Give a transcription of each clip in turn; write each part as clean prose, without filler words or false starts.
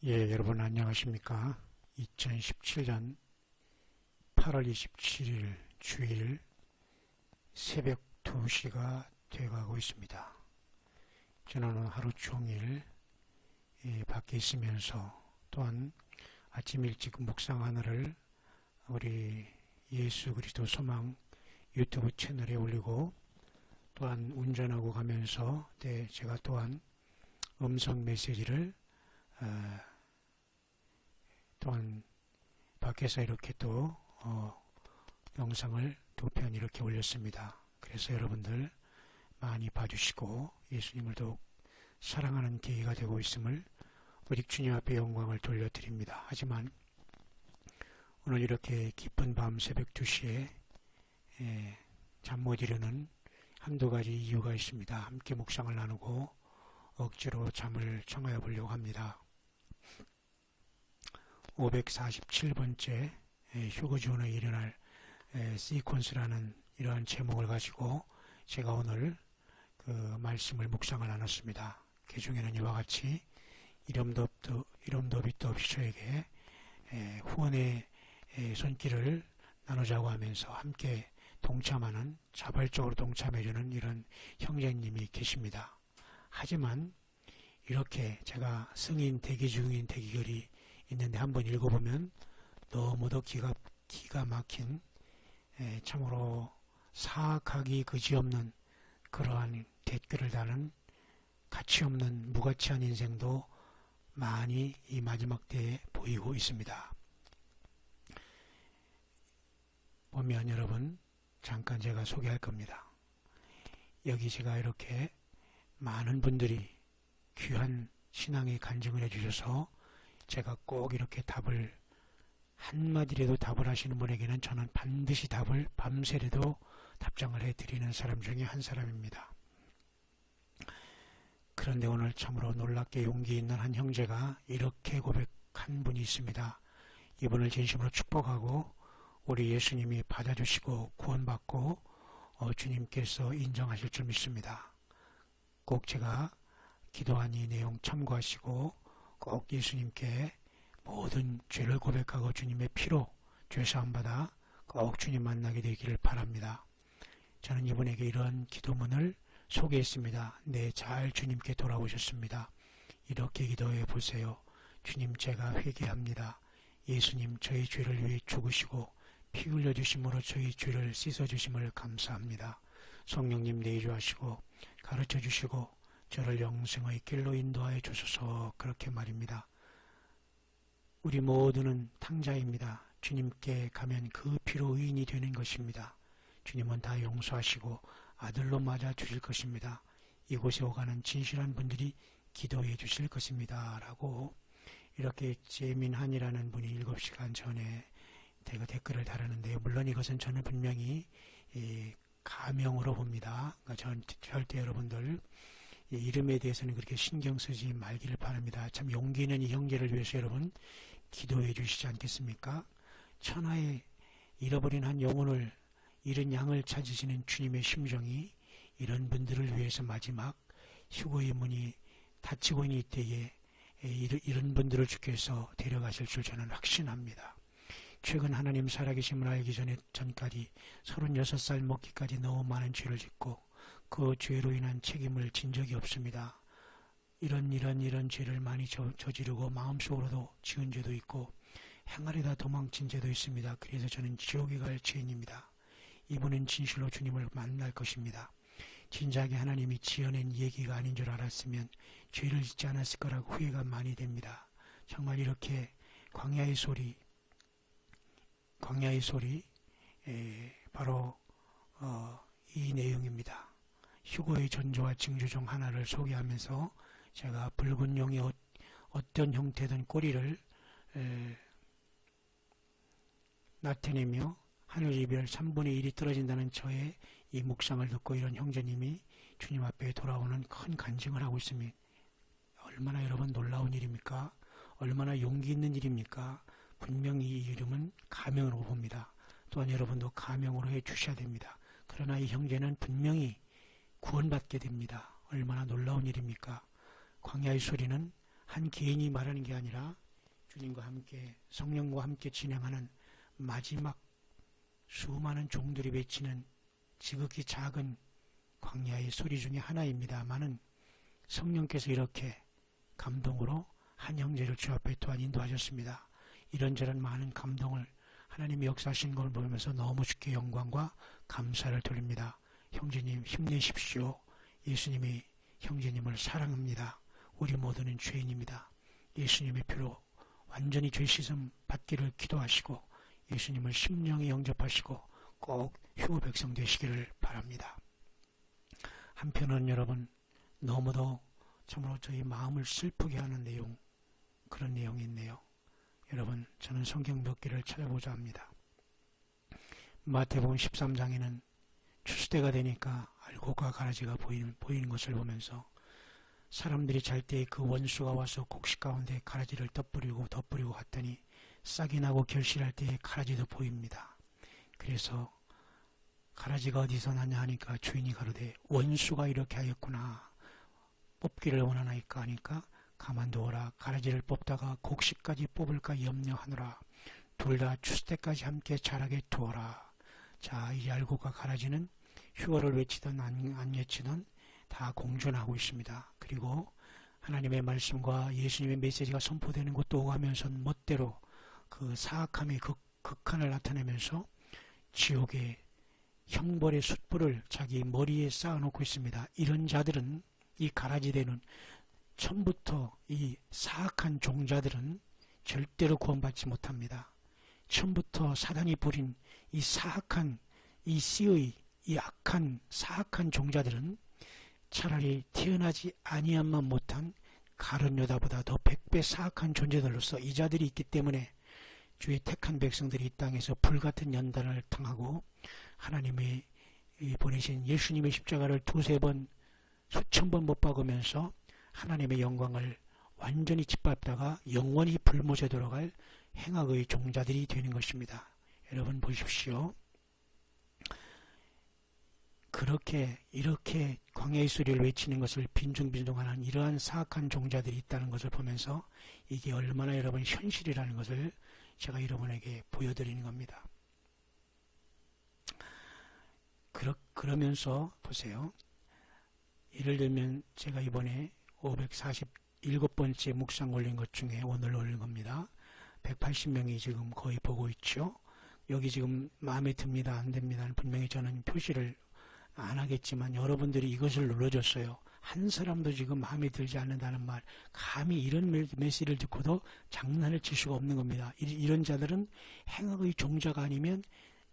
예, 여러분 안녕하십니까? 2017년 8월 27일 주일 새벽 2시가 돼가고 있습니다. 저는 오늘 하루 종일 밖에 있으면서 또한 아침 일찍 묵상하늘을 우리 예수 그리스도 소망 유튜브 채널에 올리고 또한 운전하고 가면서 제가 또한 음성 메시지를 또한 밖에서 이렇게 또 영상을 2편 이렇게 올렸습니다. 그래서 여러분들 많이 봐주시고 예수님을 더욱 사랑하는 계기가 되고 있음을 오직 주님 앞에 영광을 돌려드립니다. 하지만 오늘 이렇게 깊은 밤 새벽 2시에 잠 못 이루는 한두 가지 이유가 있습니다. 함께 묵상을 나누고 억지로 잠을 청하여 보려고 합니다. 547번째 휴거지원에 일어날 시퀀스라는 이러한 제목을 가지고 제가 오늘 그 말씀을 묵상을 나눴습니다. 그 중에는 이와 같이 이름도 빛도 없이 저에게 후원의 손길을 나누자고 하면서 함께 동참하는 자발적으로 동참해주는 이런 형제님이 계십니다. 하지만 이렇게 제가 승인 대기 중인 대기글이 있는데 한번 읽어보면 너무도 기가 막힌 참으로 사악하기 그지없는 그러한 댓글을 다는 가치없는 무가치한 인생도 많이 이 마지막 때에 보이고 있습니다. 보면 여러분 잠깐 제가 소개할 겁니다. 여기 제가 이렇게 많은 분들이 귀한 신앙의 간증을 해주셔서 제가 꼭 이렇게 답을 한마디라도 답을 하시는 분에게는 저는 반드시 답을 밤새라도 답장을 해드리는 사람 중에 한 사람입니다. 그런데 오늘 참으로 놀랍게 용기 있는 한 형제가 이렇게 고백한 분이 있습니다. 이분을 진심으로 축복하고 우리 예수님이 받아주시고 구원받고 주님께서 인정하실 줄 믿습니다. 꼭 제가 기도한 이 내용 참고하시고 꼭 예수님께 모든 죄를 고백하고 주님의 피로 죄사함 받아 꼭 주님 만나게 되기를 바랍니다. 저는 이분에게 이런 기도문을 소개했습니다. 네, 잘 주님께 돌아오셨습니다. 이렇게 기도해 보세요. 주님, 제가 회개합니다. 예수님, 저희 죄를 위해 죽으시고 피 흘려주심으로 저희 죄를 씻어주심을 감사합니다. 성령님 내주하시고 가르쳐주시고 저를 영생의 길로 인도하여 주소서. 그렇게 말입니다. 우리 모두는 탕자입니다. 주님께 가면 그 피로 의인이 되는 것입니다. 주님은 다 용서하시고 아들로 맞아 주실 것입니다. 이곳에 오가는 진실한 분들이 기도해 주실 것입니다. 라고 이렇게 재민한이라는 분이 7시간 전에 댓글을 달았는데요. 물론 이것은 저는 분명히 가명으로 봅니다. 그러니까 전 절대 여러분들 이름에 대해서는 그렇게 신경 쓰지 말기를 바랍니다. 참 용기 있는 이 형제를 위해서 여러분 기도해 주시지 않겠습니까? 천하에 잃어버린 한 영혼을 잃은 양을 찾으시는 주님의 심정이 이런 분들을 위해서 마지막 휴거의 문이 닫히고 있는 이때에 이런 분들을 주께서 데려가실 줄 저는 확신합니다. 최근 하나님 살아계심을 알기 전까지 36살 먹기까지 너무 많은 죄를 짓고 그 죄로 인한 책임을 진 적이 없습니다. 이런 죄를 많이 저지르고 마음속으로도 지은 죄도 있고 행하려다 도망친 죄도 있습니다. 그래서 저는 지옥에 갈 죄인입니다. 이분은 진실로 주님을 만날 것입니다. 진작에 하나님이 지어낸 얘기가 아닌 줄 알았으면 죄를 짓지 않았을 거라고 후회가 많이 됩니다. 정말 이렇게 광야의 소리 바로 이 내용입니다. 휴거의 전조와 징조 중 하나를 소개하면서 제가 붉은 용이 어떤 형태든 꼬리를 나타내며 하늘 이별 3분의 1이 떨어진다는 저의 이 묵상을 듣고 이런 형제님이 주님 앞에 돌아오는 큰 간증을 하고 있으면 얼마나 여러분 놀라운 일입니까? 얼마나 용기 있는 일입니까? 분명히 이 이름은 가명으로 봅니다. 또한 여러분도 가명으로 해 주셔야 됩니다. 그러나 이 형제는 분명히 구원받게 됩니다. 얼마나 놀라운 일입니까? 광야의 소리는 한 개인이 말하는 게 아니라 주님과 함께 성령과 함께 진행하는 마지막 수많은 종들이 외치는 지극히 작은 광야의 소리 중에 하나입니다마는 성령께서 이렇게 감동으로 한 형제를 주 앞에 또한 인도하셨습니다. 이런저런 많은 감동을 하나님이 역사하신 걸 보면서 너무 주께 영광과 감사를 돌립니다. 형제님 힘내십시오. 예수님이 형제님을 사랑합니다. 우리 모두는 죄인입니다. 예수님의 피로 완전히 죄 씻음 받기를 기도하시고 예수님을 심령에 영접하시고 꼭 휴거 백성 되시기를 바랍니다. 한편은 여러분 너무도 참으로 저희 마음을 슬프게 하는 내용, 그런 내용이 있네요. 여러분 저는 성경 몇 개를 찾아보자 합니다. 마태복음 13장에는 추수때가 되니까 알곡과 가라지가 보이는 것을 보면서 사람들이 잘 때 그 원수가 와서 곡식 가운데 가라지를 덧뿌리고 갔더니 싹이 나고 결실할 때에 가라지도 보입니다. 그래서 가라지가 어디서 나냐 하니까 주인이 가로되 원수가 이렇게 하였구나. 뽑기를 원하나이까 하니까 가만두어라. 가라지를 뽑다가 곡식까지 뽑을까 염려하노라. 둘 다 추수 때까지 함께 자라게 두어라. 자, 이 알곡과 가라지는 휴거를 외치든 안 외치든 다 공존하고 있습니다. 그리고 하나님의 말씀과 예수님의 메시지가 선포되는 것도 오가면서 멋대로 그 사악함의 극한을 나타내면서 지옥의 형벌의 숯불을 자기 머리에 쌓아놓고 있습니다. 이런 자들은, 이 가라지되는 처음부터 이 사악한 종자들은 절대로 구원받지 못합니다. 처음부터 사단이 부린 이 사악한, 이 씨의 이 악한 사악한 종자들은 차라리 태어나지 아니함만 못한 가룟 유다보다 더 100배 사악한 존재들로서 이 자들이 있기 때문에 주의 택한 백성들이 이 땅에서 불같은 연단을 당하고 하나님이 보내신 예수님의 십자가를 두세 번, 수천 번 못 박으면서 하나님의 영광을 완전히 짓밟다가 영원히 불못에 들어갈 행악의 종자들이 되는 것입니다. 여러분 보십시오. 이렇게 광야의 소리를 외치는 것을 빈둥빈둥하는 이러한 사악한 종자들이 있다는 것을 보면서 이게 얼마나 여러분 현실이라는 것을 제가 여러분에게 보여드리는 겁니다. 그러면서 보세요. 예를 들면 제가 이번에 547번째 묵상 올린 것 중에 오늘 올린 겁니다. 180명이 지금 거의 보고 있죠. 여기 지금 마음에 듭니다, 안 됩니다는 분명히 저는 표시를 안 하겠지만 여러분들이 이것을 눌러줬어요. 한 사람도 지금 마음에 들지 않는다는 말, 감히 이런 메시지를 듣고도 장난을 칠 수가 없는 겁니다. 이런 자들은 행악의 종자가 아니면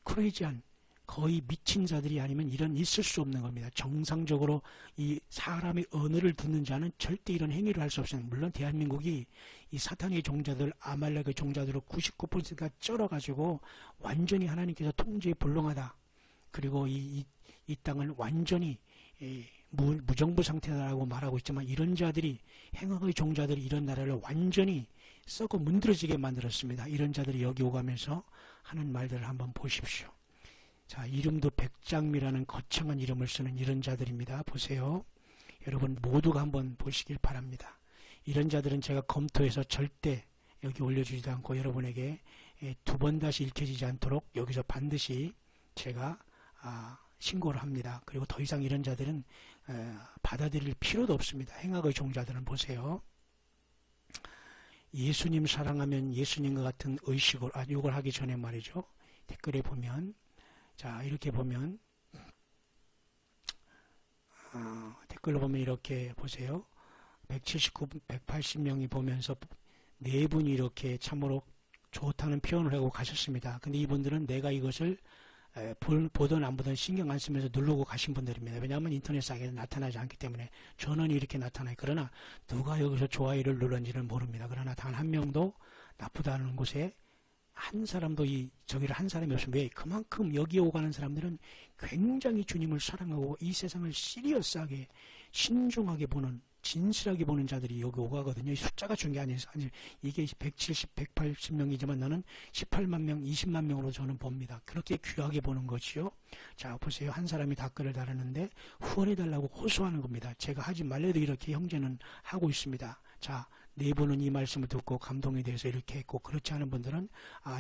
크레이지한, 거의 미친 자들이 아니면 있을 수 없는 겁니다. 정상적으로 이 사람의 언어를 듣는 자는 절대 이런 행위를 할 수 없습니다. 물론 대한민국이 이 사탄의 종자들, 아말렉의 종자들로 99%가 쩔어가지고 완전히 하나님께서 통제에 불능하다. 그리고 이 땅을 완전히 무정부 상태라고 말하고 있지만 이런 자들이, 행악의 종자들이 이런 나라를 완전히 썩어 문드러지게 만들었습니다. 이런 자들이 여기 오가면서 하는 말들을 한번 보십시오. 자, 이름도 백장미라는 거창한 이름을 쓰는 이런 자들입니다. 보세요. 여러분 모두가 한번 보시길 바랍니다. 이런 자들은 제가 검토해서 절대 여기 올려주지도 않고 여러분에게 두 번 다시 읽혀지지 않도록 여기서 반드시 제가 신고를 합니다. 그리고 더 이상 이런 자들은 받아들일 필요도 없습니다. 행악의 종자들은 보세요. 예수님 사랑하면 예수님과 같은 의식을, 욕을 하기 전에 말이죠. 댓글에 보면, 자, 이렇게 보면, 댓글로 보면 이렇게 보세요. 180명이 보면서 네 분이 이렇게 참으로 좋다는 표현을 하고 가셨습니다. 근데 이분들은 내가 이것을 보든 안 보든 신경 안 쓰면서 누르고 가신 분들입니다. 왜냐하면 인터넷상에 나타나지 않기 때문에 전원이 이렇게 나타나요. 그러나 누가 여기서 좋아요를 눌렀는지는 모릅니다. 그러나 단 한 명도 나쁘다는 곳에 한 사람도 저기를 한 사람이 없으면 왜? 그만큼 여기에 오가는 사람들은 굉장히 주님을 사랑하고 이 세상을 시리어스하게 신중하게 보는, 진실하게 보는 자들이 여기 오가거든요. 이 숫자가 중요한 게 아니에요. 이게 170, 180명이지만 나는 18만 명, 20만 명으로 저는 봅니다. 그렇게 귀하게 보는 것이요. 자, 보세요. 한 사람이 댓글을 달았는데 후원해달라고 호소하는 겁니다. 제가 하지 말래도 이렇게 형제는 하고 있습니다. 자, 네 분은 이 말씀을 듣고 감동이 돼서 이렇게 했고, 그렇지 않은 분들은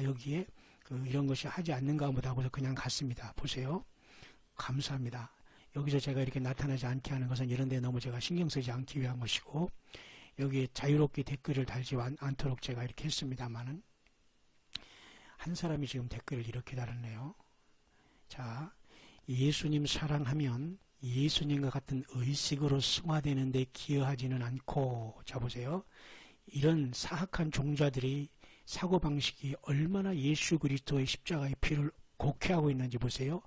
여기에 이런 것이 하지 않는가 보다 하고서 그냥 갔습니다. 보세요. 감사합니다. 여기서 제가 이렇게 나타나지 않게 하는 것은 이런 데 너무 제가 신경 쓰지 않기 위한 것이고, 여기에 자유롭게 댓글을 달지 않도록 제가 이렇게 했습니다만은, 한 사람이 지금 댓글을 이렇게 달았네요. 자, 예수님 사랑하면 예수님과 같은 의식으로 승화되는 데 기여하지는 않고, 자 보세요. 이런 사악한 종자들이 사고방식이 얼마나 예수 그리스도의 십자가의 피를 곡해하고 있는지 보세요.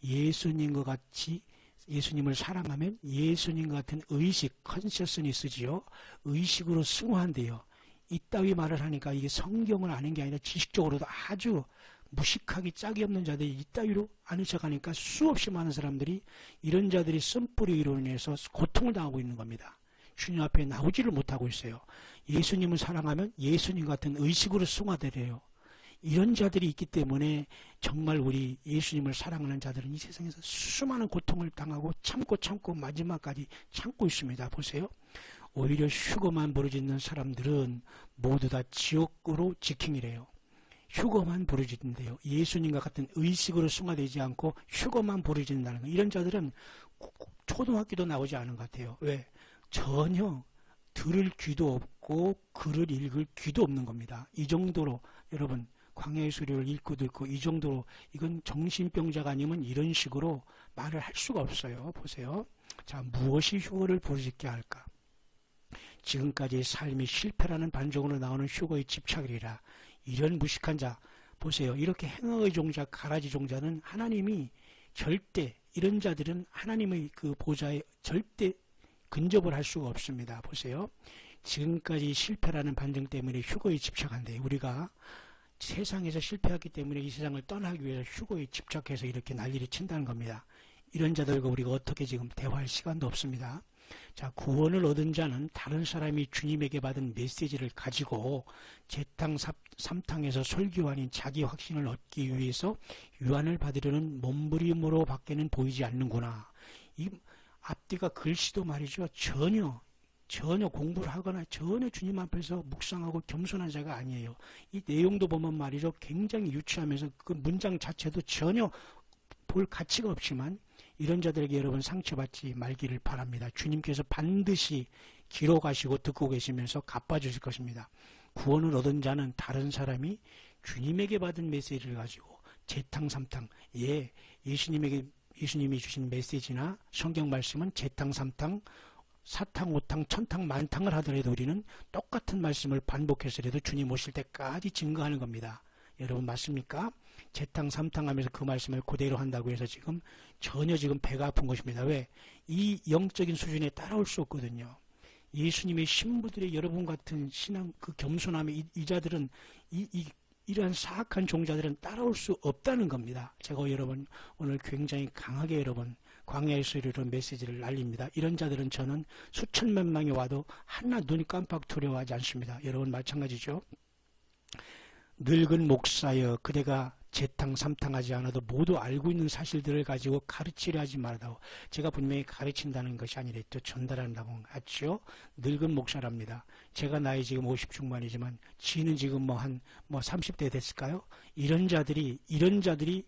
예수님과 같이 예수님을 사랑하면 예수님과 같은 의식, 컨셔스니스지요. 의식으로 승화한대요. 이따위 말을 하니까 이게 성경을 아는 게 아니라 지식적으로도 아주 무식하기 짝이 없는 자들이 이따위로 아는 척하니까 수없이 많은 사람들이 이런 자들이 쓴뿌리로 인해서 고통을 당하고 있는 겁니다. 주님 앞에 나오지를 못하고 있어요. 예수님을 사랑하면 예수님 같은 의식으로 승화되래요. 이런 자들이 있기 때문에 정말 우리 예수님을 사랑하는 자들은 이 세상에서 수많은 고통을 당하고 참고 마지막까지 참고 있습니다. 보세요. 오히려 휴거만 부르짖는 사람들은 모두 다 지옥으로 직행이래요. 휴거만 부르짖는데요. 예수님과 같은 의식으로 승화되지 않고 휴거만 부르짖는다는 거. 이런 자들은 초등학교도 나오지 않은 것 같아요. 왜? 전혀 들을 귀도 없고 글을 읽을 귀도 없는 겁니다. 이 정도로 여러분 광야의 소리를 읽고 듣고 이 정도로 이건 정신병자가 아니면 이런 식으로 말을 할 수가 없어요. 보세요. 자, 무엇이 휴거를 부르짖게 할까? 지금까지 삶이 실패라는 반정으로 나오는 휴거의 집착이라. 이런 무식한 자 보세요. 이렇게 행악의 종자, 가라지 종자는 하나님이 절대 이런 자들은 하나님의 그 보좌에 절대 근접을 할 수가 없습니다. 보세요. 지금까지 실패라는 반증 때문에 휴거에 집착한대. 우리가 세상에서 실패했기 때문에 이 세상을 떠나기 위해서 휴거에 집착해서 이렇게 난리를 친다는 겁니다. 이런 자들과 우리가 어떻게 지금 대화할 시간도 없습니다. 자, 구원을 얻은 자는 다른 사람이 주님에게 받은 메시지를 가지고 재탕 삼탕에서 설교 아닌 자기 확신을 얻기 위해서 유한을 받으려는 몸부림으로 밖에는 보이지 않는구나. 이 앞뒤가 글씨도 말이죠. 전혀 공부를 하거나 전혀 주님 앞에서 묵상하고 겸손한 자가 아니에요. 이 내용도 보면 말이죠. 굉장히 유치하면서 그 문장 자체도 전혀 볼 가치가 없지만 이런 자들에게 여러분 상처받지 말기를 바랍니다. 주님께서 반드시 기록하시고 듣고 계시면서 갚아주실 것입니다. 구원을 얻은 자는 다른 사람이 주님에게 받은 메시지를 가지고 재탕 삼탕, 예수님이 주신 메시지나 성경 말씀은 재탕 삼탕, 사탕, 오탕, 천탕, 만탕을 하더라도 우리는 똑같은 말씀을 반복해서라도 주님 오실 때까지 증거하는 겁니다. 여러분 맞습니까? 재탕, 삼탕 하면서 그 말씀을 그대로 한다고 해서 전혀 배가 아픈 것입니다. 왜? 이 영적인 수준에 따라올 수 없거든요. 예수님의 신부들의 여러분 같은 신앙, 그 겸손함의 이 자들은 이러한 사악한 종자들은 따라올 수 없다는 겁니다. 제가 여러분 오늘 굉장히 강하게 여러분 광야의 소리로 메시지를 날립니다. 이런 자들은 저는 수천만 명이 와도 하나 눈이 깜빡 두려워하지 않습니다. 여러분 마찬가지죠. 늙은 목사여 그대가 재탕 삼탕하지 않아도 모두 알고 있는 사실들을 가지고 가르치려 하지 말라고. 제가 분명히 가르친다는 것이 아니라 또 전달한다고 하죠. 늙은 목사랍니다. 제가 나이 지금 50 중반이지만 지는 지금 30대 됐을까요? 이런 자들이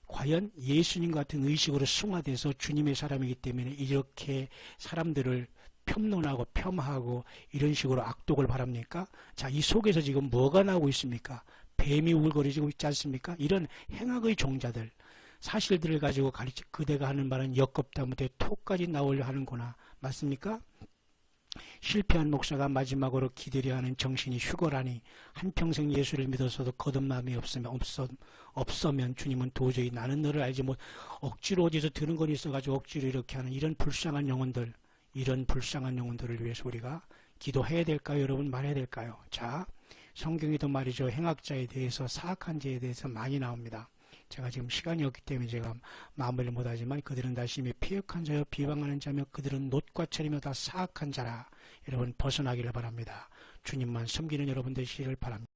과연 예수님 같은 의식으로 승화돼서 주님의 사람이기 때문에 이렇게 사람들을 폄론하고 폄하하고 이런 식으로 악독을 바랍니까? 자, 이 속에서 지금 뭐가 나오고 있습니까? 뱀이 울거리고 있지 않습니까? 이런 행악의 종자들, 사실들을 가지고 그대가 하는 말은 역겁다 못해 톡까지 나오려 하는구나. 맞습니까? 실패한 목사가 마지막으로 기다려 하는 정신이 휴거라니. 한평생 예수를 믿어서도 거듭남이 없으면 주님은 도저히 나는 너를 알지 못. 억지로 어디서 들은 건 있어가지고 억지로 이렇게 하는 이런 불쌍한 영혼들을 위해서 우리가 기도해야 될까요? 여러분 말해야 될까요? 자, 성경에도 말이죠. 행악자에 대해서 사악한 자에 대해서 많이 나옵니다. 제가 지금 시간이 없기 때문에 제가 마무리를 못하지만 그들은 다 심히 피역한 자여 비방하는 자며 그들은 놋과 철이며 다 사악한 자라. 여러분 벗어나기를 바랍니다. 주님만 섬기는 여러분 되시기를 바랍니다.